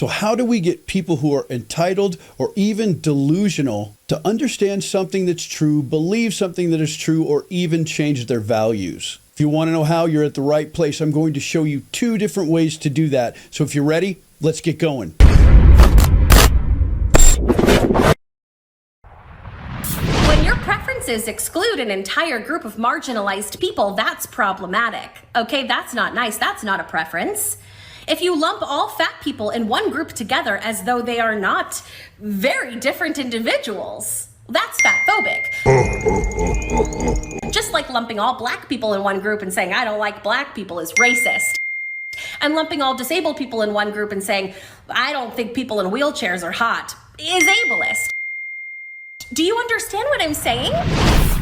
So how do we get people who are entitled or even delusional to understand something that's true, believe something that is true, or even change their values? If you want to know how, you're at the right place. I'm going to show you 2 different ways to do that. So if you're ready, let's get going. When your preferences exclude an entire group of marginalized people, that's problematic. Okay, that's not nice. That's not a preference. If you lump all fat people in one group together as though they are not very different individuals, that's fatphobic. Just like lumping all black people in one group and saying, I don't like black people, is racist. And lumping all disabled people in one group and saying, I don't think people in wheelchairs are hot, is ableist. Do you understand what I'm saying?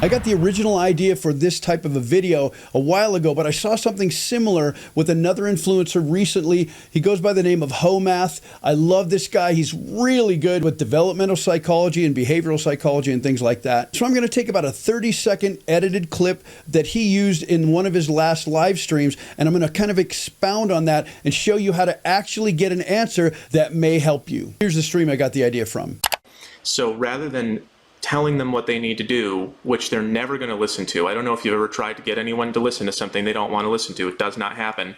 I got the original idea for this type of a video a while ago, but I saw something similar with another influencer recently. He goes by the name of Hoe Math. I love this guy. He's really good with developmental psychology and behavioral psychology and things like that. So I'm going to take about a 30-second edited clip that he used in one of his last live streams, and I'm going to kind of expound on that and show you how to actually get an answer that may help you. Here's the stream I got the idea from. So rather than telling them what they need to do, which they're never going to listen to. I don't know if you've ever tried to get anyone to listen to something they don't want to listen to. It does not happen.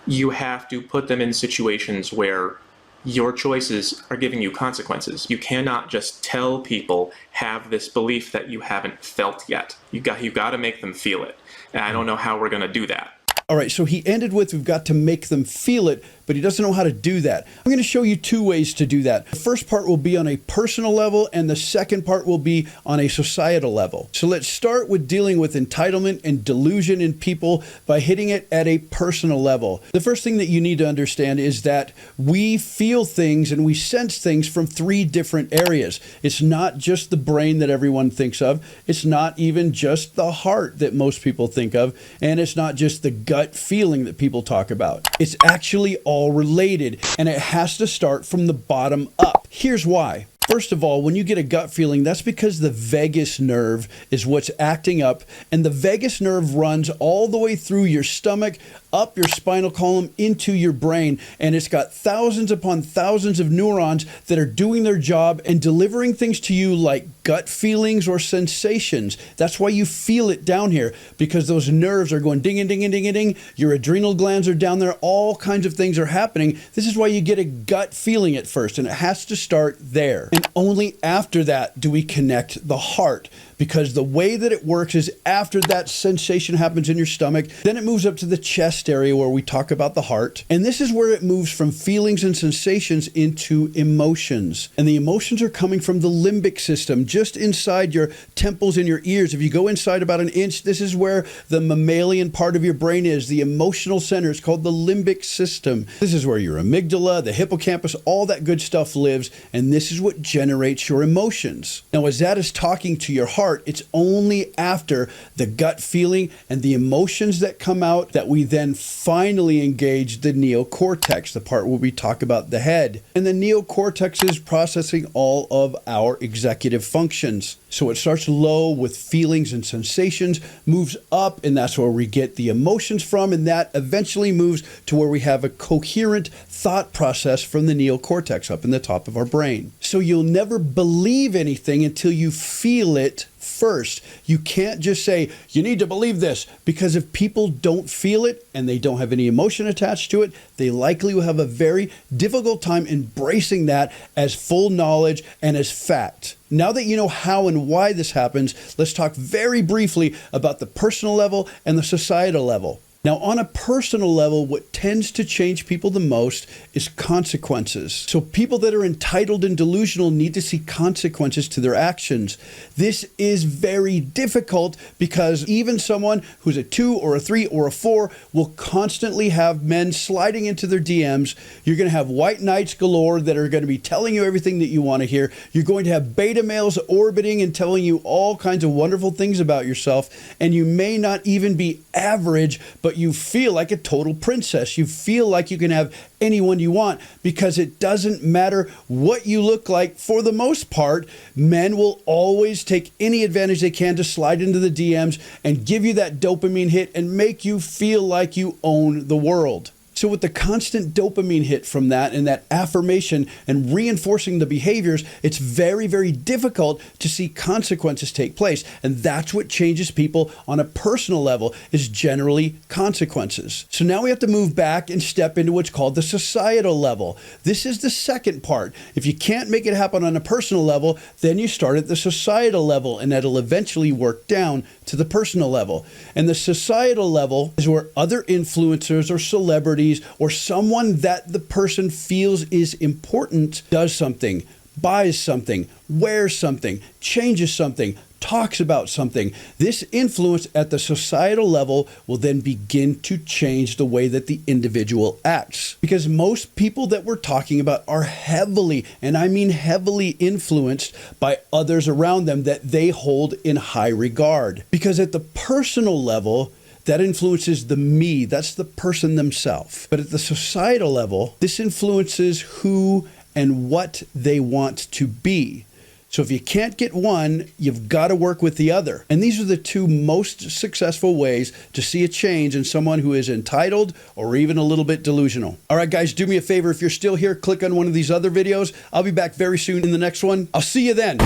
You have to put them in situations where your choices are giving you consequences. You cannot just tell people, have this belief that you haven't felt yet. You got to make them feel it. And I don't know how we're going to do that. All right, so he ended with, we've got to make them feel it, but he doesn't know how to do that. I'm going to show you 2 ways to do that. The first part will be on a personal level, and the second part will be on a societal level. So let's start with dealing with entitlement and delusion in people by hitting it at a personal level. The first thing that you need to understand is that we feel things and we sense things from 3 different areas. It's not just the brain that everyone thinks of. It's not even just the heart that most people think of. And it's not just the gut feeling that people talk about. It's actually all related, and it has to start from the bottom up. Here's why. First of all, when you get a gut feeling, that's because the vagus nerve is what's acting up, and the vagus nerve runs all the way through your stomach, up your spinal column, into your brain, and it's got thousands upon thousands of neurons that are doing their job and delivering things to you like gut feelings or sensations. That's why you feel it down here, because those nerves are going ding and ding and ding and ding. Your adrenal glands are down there. All kinds of things are happening. This is why you get a gut feeling at first, and it has to start there. And only after that do we connect the heart, because the way that it works is after that sensation happens in your stomach, then it moves up to the chest area where we talk about the heart. And this is where it moves from feelings and sensations into emotions. And the emotions are coming from the limbic system, just inside your temples and your ears. If you go inside about an inch, this is where the mammalian part of your brain is, the emotional center. It's called the limbic system. This is where your amygdala, the hippocampus, all that good stuff lives. And this is what generates your emotions. Now, as that is talking to your heart, it's only after the gut feeling and the emotions that come out that we then finally engage the neocortex, the part where we talk about the head. And the neocortex is processing all of our executive functions. So it starts low with feelings and sensations, moves up, and that's where we get the emotions from, and that eventually moves to where we have a coherent thought process from the neocortex up in the top of our brain. So you'll never believe anything until you feel it first. You can't just say, you need to believe this, because if people don't feel it and they don't have any emotion attached to it, they likely will have a very difficult time embracing that as full knowledge and as fact. Now that you know how and why this happens, let's talk very briefly about the personal level and the societal level. Now, on a personal level, what tends to change people the most is consequences. So people that are entitled and delusional need to see consequences to their actions. This is very difficult because even someone who's a 2 or a 3 or a 4 will constantly have men sliding into their DMs. You're going to have white knights galore that are going to be telling you everything that you want to hear. You're going to have beta males orbiting and telling you all kinds of wonderful things about yourself. And you may not even be average, but you feel like a total princess. You feel like you can have anyone you want because it doesn't matter what you look like. For the most part, men will always take any advantage they can to slide into the DMs and give you that dopamine hit and make you feel like you own the world. So with the constant dopamine hit from that and that affirmation and reinforcing the behaviors, it's very, very difficult to see consequences take place. And that's what changes people on a personal level, is generally consequences. So now we have to move back and step into what's called the societal level. This is the second part. If you can't make it happen on a personal level, then you start at the societal level, and that'll eventually work down to the personal level. And the societal level is where other influencers or celebrities or someone that the person feels is important does something, buys something, wears something, changes something, talks about something. This influence at the societal level will then begin to change the way that the individual acts. Because most people that we're talking about are heavily, and I mean heavily, influenced by others around them that they hold in high regard. Because at the personal level, that influences the me, that's the person themselves. But at the societal level, this influences who and what they want to be. So if you can't get one, you've got to work with the other. And these are the two most successful ways to see a change in someone who is entitled or even a little bit delusional. All right, guys, do me a favor. If you're still here, click on one of these other videos. I'll be back very soon in the next one. I'll see you then.